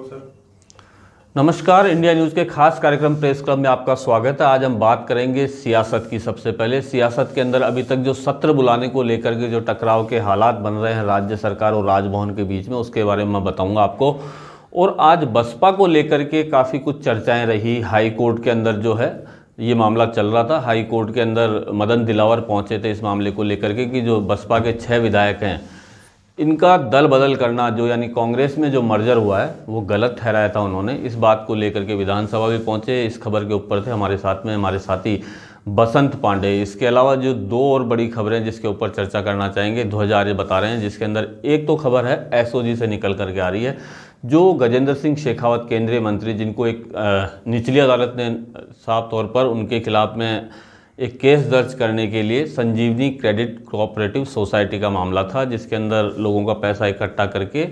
Sir. नमस्कार, India news के खास कार्यक्रम प्रेस क्लब में आपका स्वागत है। आज हम बात करेंगे सियासत की। सबसे पहले सियासत के अंदर अभी तक जो सत्र बुलाने को लेकर के जो टकराव के हालात बन रहे हैं राज्य सरकार और राजभवन के बीच में, उसके बारे में मैं बताऊंगा आपको। और आज बसपा को लेकर के काफ़ी कुछ चर्चाएं रही। हाई कोर्ट के अंदर जो है ये मामला चल रहा था। हाई कोर्ट के अंदर मदन दिलावर पहुंचे थे इस मामले को लेकर के कि जो बसपा के 6 विधायक हैं इनका दल बदल करना, जो यानी कांग्रेस में जो मर्जर हुआ है वो गलत ठहराया था उन्होंने। इस बात को लेकर के विधानसभा भी पहुंचे। इस खबर के ऊपर थे हमारे साथ में हमारे साथी बसंत पांडे। इसके अलावा जो दो और बड़ी खबरें जिसके ऊपर चर्चा करना चाहेंगे, 2000 ये बता रहे हैं, जिसके अंदर एक तो खबर है एसओजी से निकल करके आ रही है। जो गजेंद्र सिंह शेखावत केंद्रीय मंत्री, जिनको एक निचली अदालत ने साफ तौर पर उनके खिलाफ में एक केस दर्ज करने के लिए संजीवनी क्रेडिट कोऑपरेटिव सोसाइटी का मामला था, जिसके अंदर लोगों का पैसा इकट्ठा करके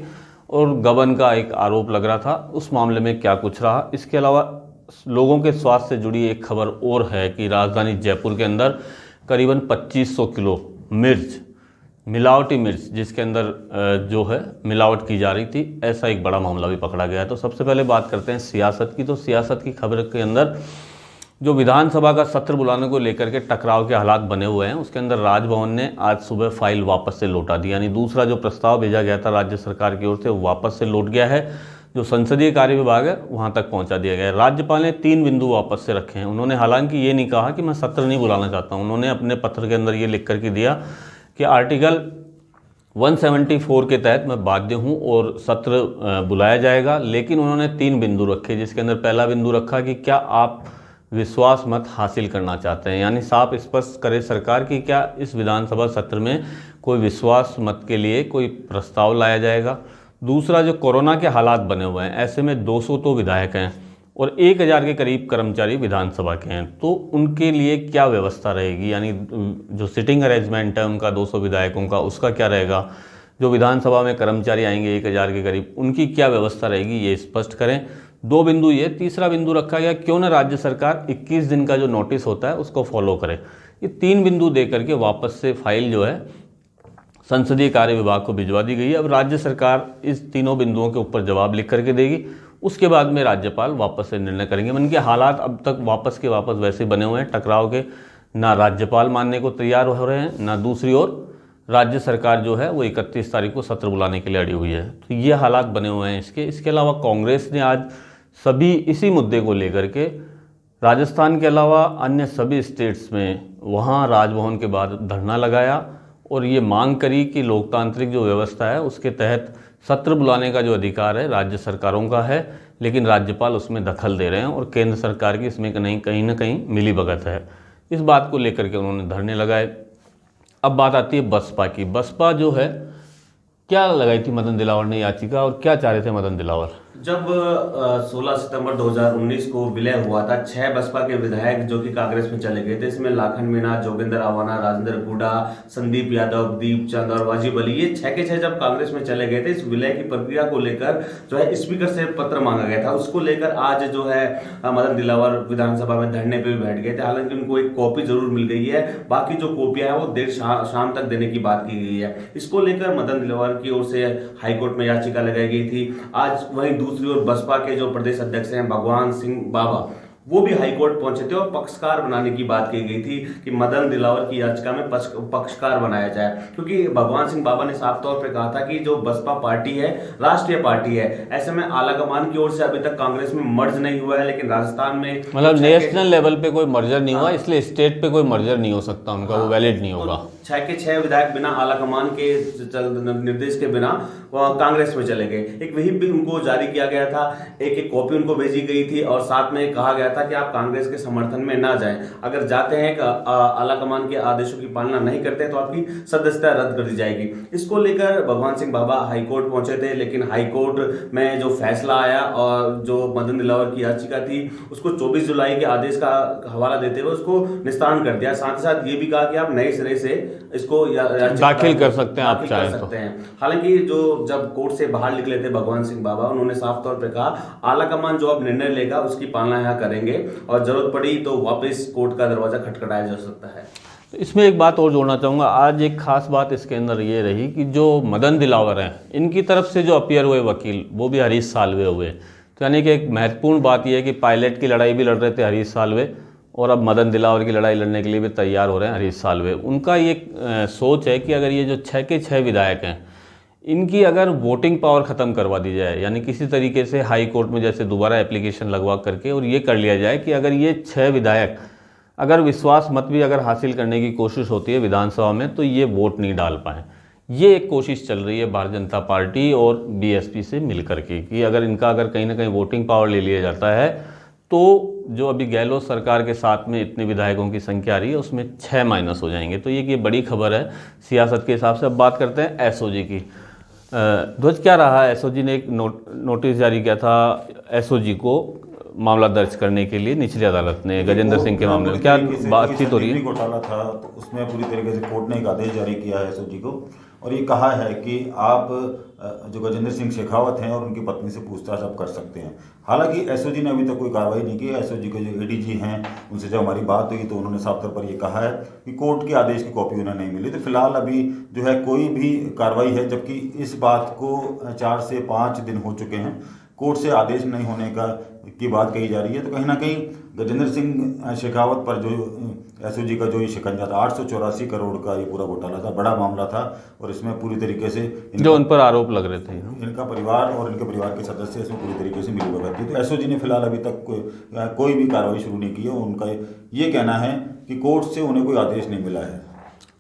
और गबन का एक आरोप लग रहा था। उस मामले में क्या कुछ रहा। इसके अलावा लोगों के स्वास्थ्य से जुड़ी एक खबर और है कि राजधानी जयपुर के अंदर करीबन 2500 किलो मिर्च, मिलावटी मिर्च, जिसके अंदर जो है मिलावट की जा रही थी, ऐसा एक बड़ा मामला भी पकड़ा गया है। तो सबसे पहले बात करते हैं सियासत की। तो सियासत की खबर के अंदर जो विधानसभा का सत्र बुलाने को लेकर के टकराव के हालात बने हुए हैं, उसके अंदर राजभवन ने आज सुबह फाइल वापस से लौटा दी। यानी दूसरा जो प्रस्ताव भेजा गया था राज्य सरकार की ओर से वो वापस से लौट गया है। जो संसदीय कार्य विभाग है वहाँ तक पहुँचा दिया गया है। राज्यपाल ने 3 बिंदु वापस से रखे हैं। उन्होंने हालांकि ये नहीं कहा कि मैं सत्र नहीं बुलाना चाहता हूँ। उन्होंने अपने पत्र के अंदर ये लिख करके दिया कि आर्टिकल 174 के तहत मैं बाध्य हूँ और सत्र बुलाया जाएगा। लेकिन उन्होंने 3 बिंदु रखे, जिसके अंदर पहला बिंदु रखा कि क्या आप विश्वास मत हासिल करना चाहते हैं। यानी साफ स्पष्ट करे सरकार कि क्या इस विधानसभा सत्र में कोई विश्वास मत के लिए कोई प्रस्ताव लाया जाएगा। दूसरा, जो कोरोना के हालात बने हुए हैं, ऐसे में 200 तो विधायक हैं और 1000 के करीब कर्मचारी विधानसभा के हैं, तो उनके लिए क्या व्यवस्था रहेगी। यानी जो सिटिंग अरेंजमेंट है उनका 200 विधायकों का, उसका क्या रहेगा। जो विधानसभा में कर्मचारी आएंगे 1000 के करीब, उनकी क्या व्यवस्था रहेगी, ये स्पष्ट करें। 2 बिंदु ये। तीसरा बिंदु रखा गया क्यों ना राज्य सरकार 21 दिन का जो नोटिस होता है उसको फॉलो करे। ये 3 बिंदु दे करके वापस से फाइल जो है संसदीय कार्य विभाग को भिजवा दी गई है। अब राज्य सरकार इस तीनों बिंदुओं के ऊपर जवाब लिख करके देगी। उसके बाद में राज्यपाल वापस से निर्णय करेंगे। उनके हालात अब तक वापस के वापस वैसे बने हुए हैं टकराव के। ना राज्यपाल मानने को तैयार हो रहे हैं, ना दूसरी ओर राज्य सरकार जो है वो 31 तारीख को सत्र बुलाने के लिए अड़ी हुई है। तो ये हालात बने हुए हैं इसके अलावा कांग्रेस ने आज सभी इसी मुद्दे को लेकर के राजस्थान के अलावा अन्य सभी स्टेट्स में वहाँ राजभवन के बाद धरना लगाया और ये मांग करी कि लोकतांत्रिक जो व्यवस्था है उसके तहत सत्र बुलाने का जो अधिकार है राज्य सरकारों का है, लेकिन राज्यपाल उसमें दखल दे रहे हैं और केंद्र सरकार की इसमें कहीं ना कहीं मिलीभगत है। इस बात को लेकर के उन्होंने धरने लगाए। अब बात आती है बसपा की। बसपा जो है क्या लगाई थी मदन दिलावर ने याचिका, और क्या चाह रहे थे मदन दिलावर। जब 16 सितंबर 2019 को विलय हुआ था, 6 बसपा के विधायक जो कि कांग्रेस में चले गए थे, इसमें लाखन मीणा, जोगिंदर आवाना, राजेंद्र गुडा, संदीप यादव, दीप चंद और वाजिब अली, ये 6 के 6 जब कांग्रेस में चले गए थे, इस विलय की प्रक्रिया को लेकर जो है स्पीकर से पत्र मांगा गया था। उसको लेकर आज जो है मदन दिलावर विधानसभा में धरने पर भी बैठ गए थे। हालांकि उनको एक कॉपी जरूर मिल गई है, बाकी जो कॉपियां है वो देर शाम तक देने की बात की गई है। इसको लेकर मदन दिलावर की ओर से हाईकोर्ट में याचिका लगाई गई थी। आज वहीं दूसरी ओर बसपा के जो प्रदेश अध्यक्ष हैं भगवान सिंह बाबा, वो भी हाईकोर्ट पहुंचे थे और पक्षकार बनाने की बात की गई थी कि मदन दिलावर की याचिका में पक्षकार बनाया जाए, क्योंकि भगवान सिंह बाबा ने साफ तौर पर कहा था कि जो बसपा पार्टी है राष्ट्रीय पार्टी है। ऐसे में आलाकमान की ओर से अभी तक कांग्रेस में मर्ज नहीं हुआ है, लेकिन राजस्थान में मतलब नेशनल लेवल पे कोई मर्जर नहीं हुआ, इसलिए स्टेट पे कोई मर्जर नहीं हो सकता उनका, वो वैलिड नहीं होगा। 6 के 6 विधायक बिना आलाकमान के निर्देश के बिना कांग्रेस में चले गए। एक व्हिप भी उनको जारी किया गया था, एक कॉपी उनको भेजी गई थी और साथ में कहा गया था कि आप कांग्रेस के समर्थन में ना जाएं। अगर जाते हैं आलाकमान के आदेशों की पालना नहीं करते तो आपकी सदस्यता रद्द कर दी जाएगी। इसको लेकर भगवान सिंह बाबा हाईकोर्ट पहुंचे थे, लेकिन हाईकोर्ट में जो फैसला आया और जो मदन दिलावर की याचिका थी उसको 24 जुलाई के आदेश का हवाला देते हुए उसको निस्तारण कर दिया। साथ ही साथ ये भी कहा कि आप नए सिरे से इसको दाखिल कर सकते हैं, आप चाहें तो। हालांकि जो जब कोर्ट से बाहर निकले थे भगवान सिंह बाबा, उन्होंने साफ तौर पे कहा आलाकमान जो अब निर्णय लेगा उसकी पालना यहाँ करेंगे और जरूरत पड़ी तो वापस कोर्ट का दरवाजा खटखटाया जा सकता है। तो इसमें एक बात और जोड़ना चाहूँगा। आज एक खास बात इसके अंदर ये रही कि जो मदन दिलावर हैं, इनकी तरफ से जो अपीयर हुए वकील, वो भी हरीश साल्वे हुए। तो यानी कि एक महत्वपूर्ण बात यह है कि पायलट की लड़ाई भी लड़ रहे थे हरीश साल्वे, और अब मदन दिलावर की लड़ाई लड़ने के लिए भी तैयार हो रहे हैं हरीश साल्वे। उनका ये सोच है कि अगर ये जो 6 के 6 विधायक हैं, इनकी अगर वोटिंग पावर ख़त्म करवा दी जाए, यानी किसी तरीके से हाई कोर्ट में जैसे दोबारा एप्लीकेशन लगवा करके और ये कर लिया जाए कि अगर ये 6 विधायक अगर विश्वास मत भी अगर हासिल करने की कोशिश होती है विधानसभा में, तो ये वोट नहीं डाल पाएँ। ये एक कोशिश चल रही है भारतीय जनता पार्टी और बीएसपी से मिलकर के कि अगर इनका अगर कहीं ना कहीं वोटिंग पावर ले लिया जाता है, तो जो अभी गहलोत सरकार के साथ में इतने विधायकों की संख्या आ रही है उसमें 6 माइनस हो जाएंगे। तो ये बड़ी खबर है सियासत के हिसाब से। अब बात करते हैं एसओजी की। ध्वज, क्या रहा? एसओजी ने एक नोटिस जारी किया था एसओजी को मामला दर्ज करने के लिए निचली अदालत ने गजेंद्र सिंह के मामले में। क्या बातचीत हो रही है? घोटाला था तो उसमें पूरी तरीके से कोर्ट ने एक आदेश जारी किया है एसओजी को, और ये कहा है कि आप जो गजेंद्र सिंह शेखावत हैं और उनकी पत्नी से पूछताछ आप कर सकते हैं। हालांकि एसओजी ने अभी तक कोई कार्रवाई नहीं की। एसओजी के जो एडीजी हैं उनसे जब हमारी बात हुई तो उन्होंने साफ तौर पर ये कहा है कि कोर्ट के आदेश की कॉपी उन्हें नहीं मिली। तो फिलहाल अभी जो है कोई भी कार्रवाई है, जबकि इस बात को 4 से 5 दिन हो चुके हैं, कोर्ट से आदेश नहीं होने की बात कही जा रही है। तो कहीं ना कहीं गजेंद्र सिंह शेखावत पर जो एसओजी का जो ये शिकंजा था, 884 करोड़ का ये पूरा घोटाला था, बड़ा मामला था, और इसमें पूरी तरीके से जो उन पर आरोप लग रहे थे, इनका परिवार और इनके परिवार के सदस्य इसमें पूरी तरीके से मिलीभगत थी। तो एसओजी ने फिलहाल अभी तक कोई भी कार्रवाई शुरू नहीं की है। उनका ये कहना है कि कोर्ट से उन्हें कोई आदेश नहीं मिला है।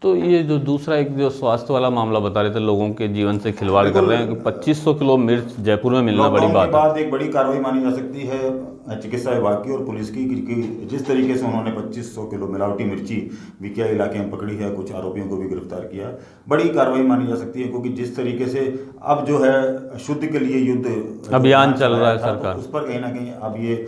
तो ये जो दूसरा एक जो स्वास्थ्य वाला मामला बता रहे थे, लोगों के जीवन से खिलवाड़ कर रहे हैं कि 2500 किलो मिर्च जयपुर में मिलना बड़ी बात है। बाद एक बड़ी कार्रवाई मानी जा सकती है चिकित्सा विभाग की और पुलिस की कि जिस तरीके से उन्होंने 2500 किलो मिलावटी मिर्ची विकिया इलाके में पकड़ी है, कुछ आरोपियों को भी गिरफ्तार किया, बड़ी कार्रवाई मानी जा सकती है। क्योंकि जिस तरीके से अब जो है शुद्ध के लिए युद्ध अभियान चल रहा है सरकार, तो उस पर कहीं ना कहीं अब ये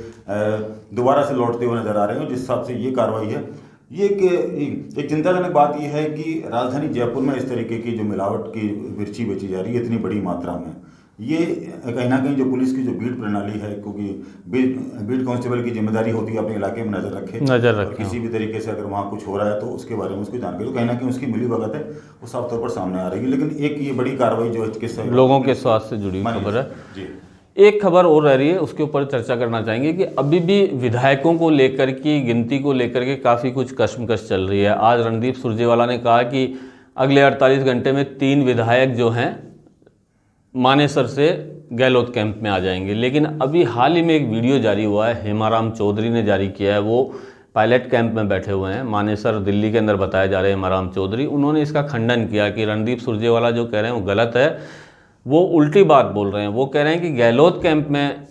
दोबारा से लौटते हुए नजर आ रहे हैं। जिस हिसाब से ये कार्रवाई है, ये एक चिंताजनक बात यह है कि राजधानी जयपुर में इस तरीके की जो मिलावट की मिर्ची बेची जा रही है इतनी बड़ी मात्रा में, ये कहीं ना कहीं जो पुलिस की जो बीट प्रणाली है, क्योंकि बीट कांस्टेबल की जिम्मेदारी होती है अपने इलाके में नजर रखे। किसी भी तरीके से अगर वहाँ कुछ हो रहा है तो उसके बारे में उसको जानकारी, तो कहीं ना कहीं उसकी मिलीभगत है वो साफ तौर पर सामने आ रही है। लेकिन एक ये बड़ी कार्रवाई जो है चिकित्सा लोगों के स्वास्थ्य से जुड़ी खबर है जी। एक खबर और रह रही है, उसके ऊपर चर्चा करना चाहेंगे कि अभी भी विधायकों को लेकर की गिनती को लेकर के काफ़ी कुछ कश्मकश चल रही है। आज रणदीप सुरजेवाला ने कहा कि अगले 48 घंटे में 3 विधायक जो हैं मानेसर से गहलोत कैंप में आ जाएंगे। लेकिन अभी हाल ही में एक वीडियो जारी हुआ है, हेमाराम चौधरी ने जारी किया है, वो पायलट कैंप में बैठे हुए हैं मानेसर दिल्ली के अंदर बताए जा रहे हैं हेमाराम चौधरी। उन्होंने इसका खंडन किया कि रणदीप सुरजेवाला जो कह रहे हैं वो गलत है, वो उल्टी बात बोल रहे हैं। वो कह रहे हैं कि गहलोत कैंप में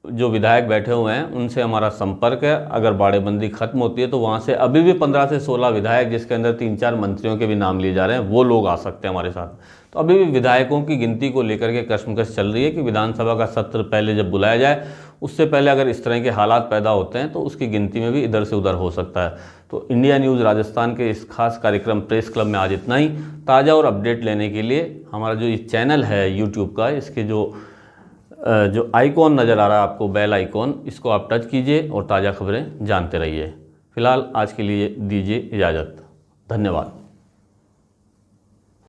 जो विधायक बैठे हुए हैं उनसे हमारा संपर्क है, अगर बाड़ेबंदी खत्म होती है तो वहाँ से अभी भी 15 से 16 विधायक, जिसके अंदर 3-4 मंत्रियों के भी नाम लिए जा रहे हैं, वो लोग आ सकते हैं हमारे साथ। तो अभी भी विधायकों की गिनती को लेकर के कश्मकश चल रही है कि विधानसभा का सत्र पहले जब बुलाया जाए उससे पहले अगर इस तरह के हालात पैदा होते हैं तो उसकी गिनती में भी इधर से उधर हो सकता है। तो इंडिया न्यूज़ राजस्थान के इस खास कार्यक्रम प्रेस क्लब में आज इतना ही। ताज़ा और अपडेट लेने के लिए हमारा जो ये चैनल है यूट्यूब का, इसके जो आइकॉन नज़र आ रहा है आपको, बेल आइकॉन, इसको आप टच कीजिए और ताज़ा खबरें जानते रहिए। फिलहाल आज के लिए दीजिए इजाज़त। धन्यवाद।